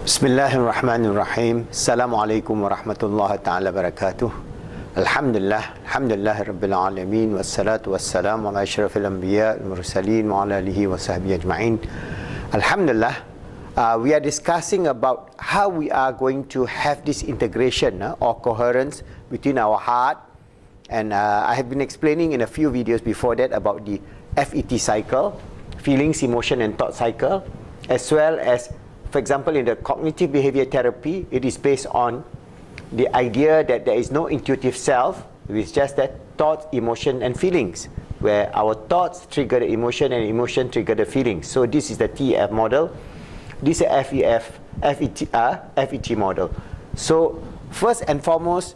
Bismillahirrahmanirrahim. Assalamualaikum warahmatullahi ta'ala wabarakatuh. Alhamdulillah Rabbil Alamin. Wassalatu wassalamu ala ashrafil anbiya wal mursalin wa ala alihi wa sahbihi ajma'in. Alhamdulillah, we are discussing about how we are going to have this integration or coherence between our heart and I have been explaining in a few videos before that about the FET cycle, feelings, emotion and thought cycle, as well as, for example, in the cognitive behavior therapy, it is based on the idea that there is no intuitive self, it's just that thoughts, emotion and feelings, where our thoughts trigger the emotion and emotion trigger the feelings. So this is the TF model. This is a FET model. So first and foremost,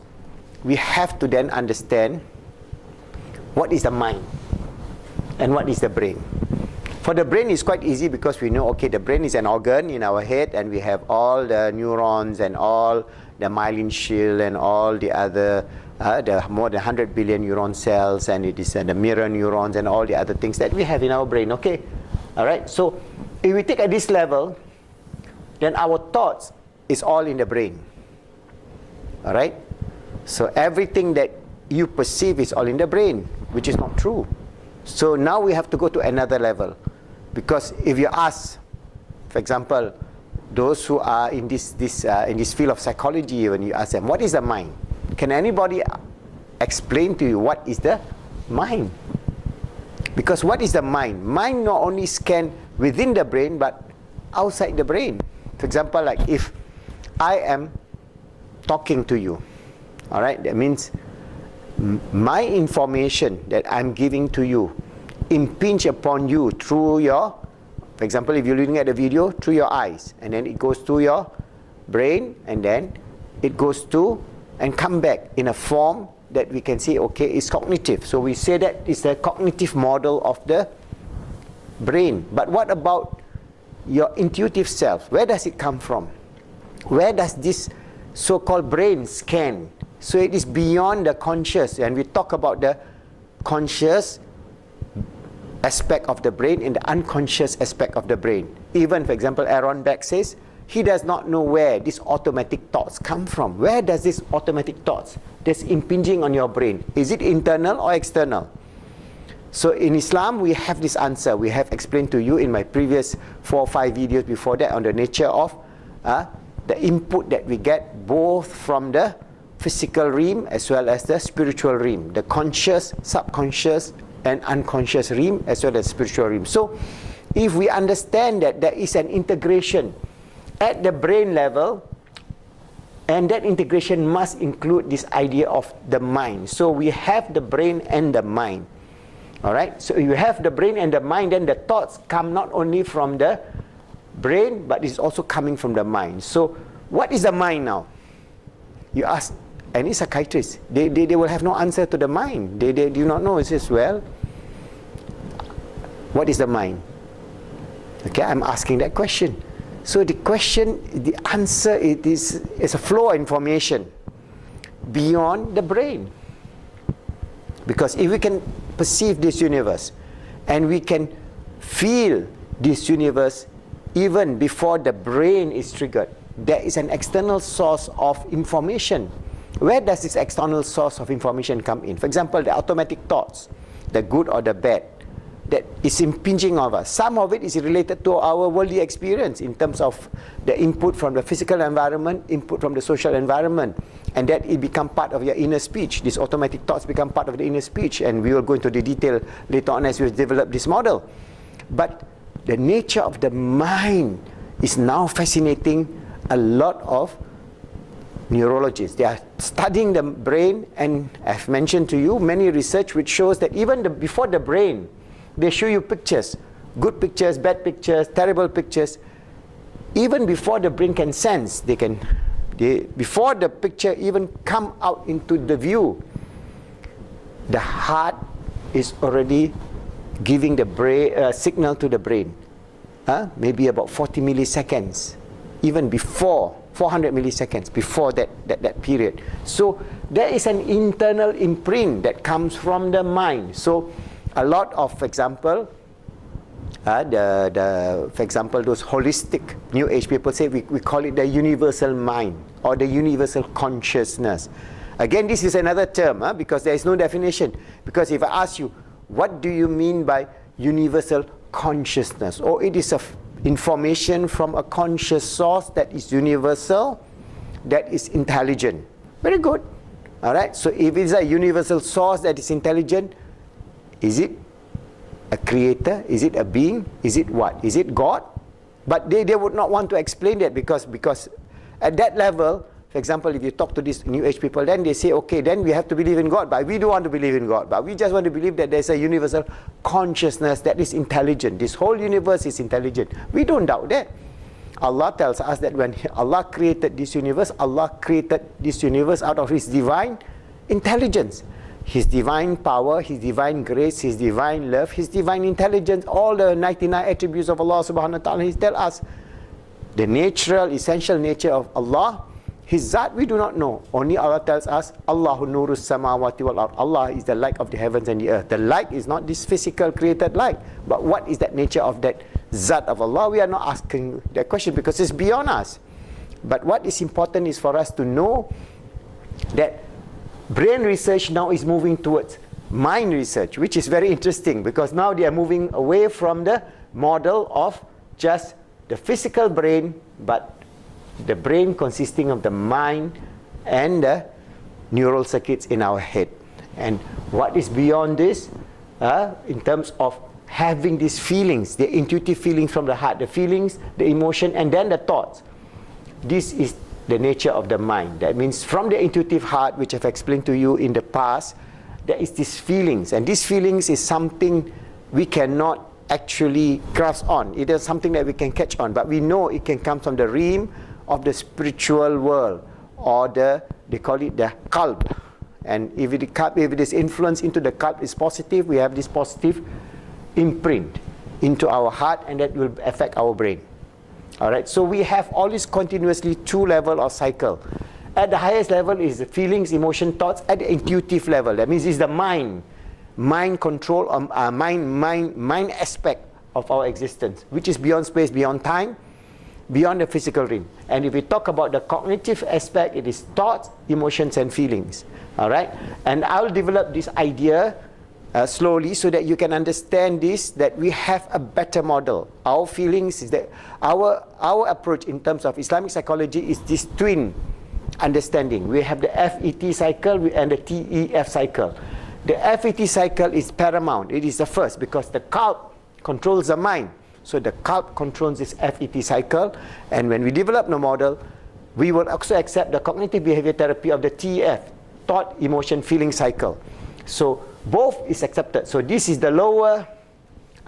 we have to then understand what is the mind and what is the brain. For the brain, it's quite easy because we know, okay, the brain is an organ in our head and we have all the neurons and all the myelin shield and all the other, the more than 100 billion neuron cells, and it is the mirror neurons and all the other things that we have in our brain, okay? Alright, so if we take at this level, then our thoughts is all in the brain. Alright? So everything that you perceive is all in the brain, which is not true. So now we have to go to another level. Because if you ask, for example, those who are in this field of psychology, when you ask them, what is the mind? Can anybody explain to you what is the mind? Because what is the mind? Mind not only scan within the brain, but outside the brain. For example, like if I am talking to you, all right, that means my information that I'm giving to you impinge upon you through your, for example, if you're looking at the video, through your eyes, and then it goes to your brain, and then it goes to and come back in a form that we can say, okay, it's cognitive. So we say that it's the cognitive model of the brain. But what about your intuitive self? Where does it come from? Where does this so-called brain scan? So it is beyond the conscious, and we talk about the conscious aspect of the brain and the unconscious aspect of the brain. Even, for example, Aaron Beck says he does not know where these automatic thoughts come from. Where does this automatic thoughts that's impinging on your brain? Is it internal or external? So in Islam, we have this answer. We have explained to you in my previous 4 or 5 videos before that on the nature of the input that we get both from the physical realm as well as the spiritual realm, the conscious, subconscious and unconscious realm as well as spiritual realm. So if we understand that there is an integration at the brain level, and that integration must include this idea of the mind. So we have the brain and the mind. Alright, so you have the brain and the mind, then the thoughts come not only from the brain, but it's also coming from the mind. So what is the mind now? You ask any psychiatrist, they will have no answer to the mind. They do not know. It says, well, what is the mind? Okay, I'm asking that question. So the question, the answer, is a flow of information beyond the brain. Because if we can perceive this universe and we can feel this universe even before the brain is triggered, there is an external source of information. Where does this external source of information come in? For example, the automatic thoughts, the good or the bad, that is impinging on us. Some of it is related to our worldly experience in terms of the input from the physical environment, input from the social environment, and that it become part of your inner speech. These automatic thoughts become part of the inner speech, and we will go into the detail later on as we develop this model. But the nature of the mind is now fascinating a lot of neurologists. They are studying the brain, and I've mentioned to you many research which shows that even before the brain, they show you pictures, good pictures, bad pictures, terrible pictures. Even before the brain can sense, before the picture even come out into the view, the heart is already giving the brain signal to the brain. Maybe about 40 milliseconds, even before 400 milliseconds before that period. So there is an internal imprint that comes from the mind. So a lot of, for example, for example, those holistic New Age people say we call it the universal mind or the universal consciousness. Again, this is another term because there is no definition. Because if I ask you, what do you mean by universal consciousness? Or it is information from a conscious source that is universal, that is intelligent. Very good. All right. So if it's a universal source that is intelligent, is it a creator? Is it a being? Is it what? Is it God? But they would not want to explain that because at that level, for example, if you talk to these New Age people, then they say, okay, then we have to believe in God. But we don't want to believe in God. But we just want to believe that there's a universal consciousness that is intelligent. This whole universe is intelligent. We don't doubt that. Allah tells us that when Allah created this universe out of His divine intelligence. His divine power, His divine grace, His divine love, His divine intelligence, all the 99 attributes of Allah subhanahu wa ta'ala. He tells us the natural, essential nature of Allah. His Zat we do not know. Only Allah tells us, Allahu nurus samawati wal ard. Allah is the light of the heavens and the earth. The light is not this physical created light. But what is that nature of that Zat of Allah? We are not asking that question because it's beyond us. But what is important is for us to know that brain research now is moving towards mind research, which is very interesting because now they are moving away from the model of just the physical brain, but the brain consisting of the mind and the neural circuits in our head. And what is beyond this, in terms of having these feelings, the intuitive feelings from the heart, the feelings, the emotion, and then the thoughts. This is the nature of the mind. That means from the intuitive heart, which I've explained to you in the past, there is these feelings. And these feelings is something we cannot actually grasp on. It is something that we can catch on. But we know it can come from the realm of the spiritual world, or they call it the qalb. And if it is influence into the qalb is positive, we have this positive imprint into our heart, and that will affect our brain. All right, so we have always continuously two level of cycle. At the highest level is the feelings, emotion, thoughts. At the intuitive level, that means it's the mind control, mind aspect of our existence, which is beyond space, beyond time, beyond the physical realm. And if we talk about the cognitive aspect, it is thoughts, emotions, and feelings. All right, and I'll develop this idea slowly so that you can understand this, that we have a better model. Our feelings is that our approach in terms of Islamic psychology is this twin understanding. We have the FET cycle and the TEF cycle. The FET cycle is paramount. It is the first because the qalb controls the mind. So the qalb controls this FET cycle, and when we develop the model, we will also accept the cognitive behavior therapy of the TEF, thought, emotion, feeling cycle. So both is accepted. So this is the lower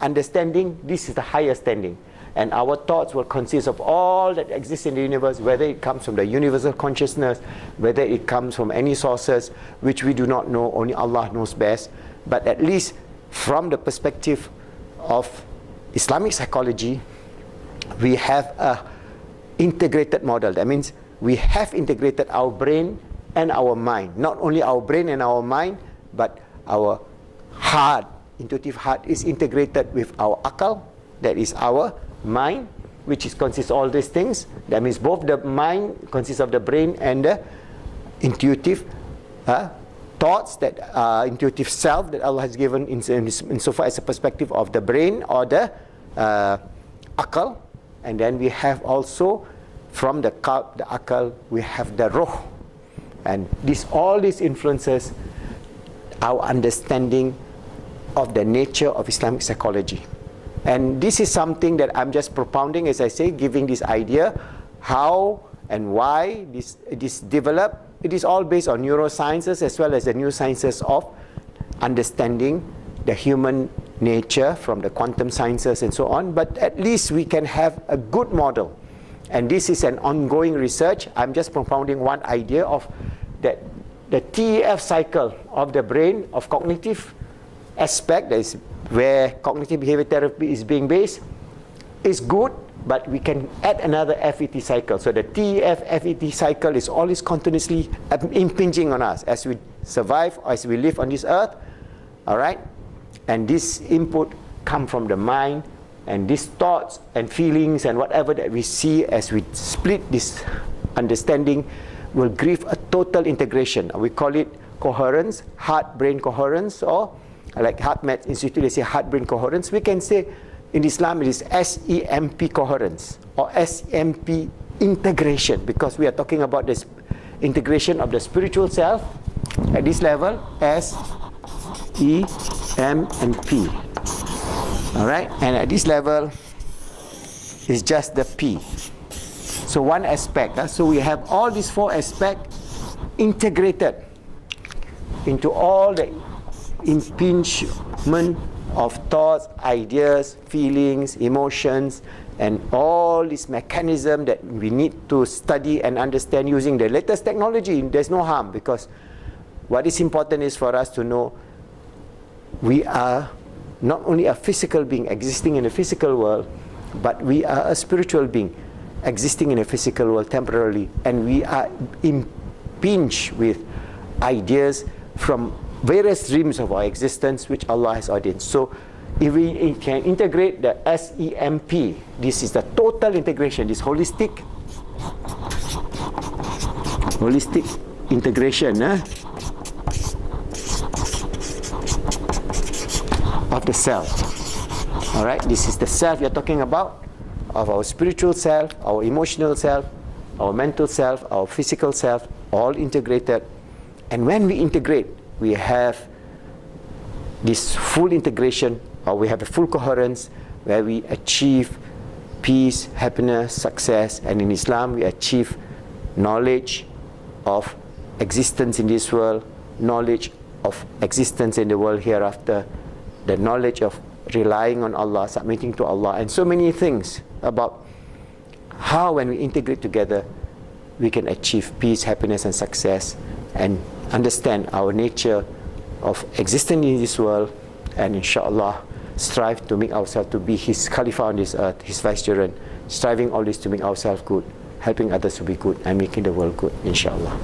understanding, this is the higher standing. And our thoughts will consist of all that exists in the universe, whether it comes from the universal consciousness, whether it comes from any sources which we do not know, only Allah knows best. But at least from the perspective of Islamic psychology, we have a integrated model. That means we have integrated our brain and our mind. Not only our brain and our mind, but our heart, intuitive heart, is integrated with our akal, that is our mind, which consists of all these things. That means both the mind consists of the brain and the intuitive thoughts, that intuitive self that Allah has given insofar as a perspective of the brain or the akal. And then we have also from the qalb, the akal, we have the ruh. And all these influences our understanding of the nature of Islamic psychology. And this is something that I'm just propounding, as I say, giving this idea, how and why this developed. It is all based on neurosciences as well as the new sciences of understanding the human nature from the quantum sciences and so on. But at least we can have a good model. And this is an ongoing research. I'm just propounding one idea of that the TEF cycle of the brain, of cognitive aspect, that is where cognitive behavior therapy is being based, is good, but we can add another FET cycle. So the TEF FET cycle is always continuously impinging on us as we survive, as we live on this earth. All right, and this input come from the mind And these thoughts and feelings and whatever that we see as we split this understanding will give a total integration. We call it coherence, heart-brain coherence, or like HeartMath Institute, they say heart-brain coherence. We can say in Islam it is S.E.M.P coherence or S.E.M.P integration, because we are talking about this integration of the spiritual self at this level, S, E, M, and P. Alright, and at this level is just the P. So one aspect. So we have all these four aspects integrated into all the impingement of thoughts, ideas, feelings, emotions, and all this mechanism that we need to study and understand using the latest technology. There's no harm, because what is important is for us to know we are not only a physical being existing in a physical world, but we are a spiritual being existing in a physical world temporarily, and we are impinged with ideas from various realms of our existence which Allah has ordained. So if we can integrate the S.E.M.P, this is the total integration, this holistic integration of the self. Alright, this is the self you're talking about, of our spiritual self, our emotional self, our mental self, our physical self, all integrated. And when we integrate, we have this full integration, or we have a full coherence where we achieve peace, happiness, success, and in Islam we achieve knowledge of existence in this world, knowledge of existence in the world hereafter, the knowledge of relying on Allah, submitting to Allah, and so many things about how when we integrate together we can achieve peace, happiness, and success, and understand our nature of existing in this world, and inshallah strive to make ourselves to be His Khalifa on this earth, His vicegerent, striving always to make ourselves good, helping others to be good, and making the world good, inshallah.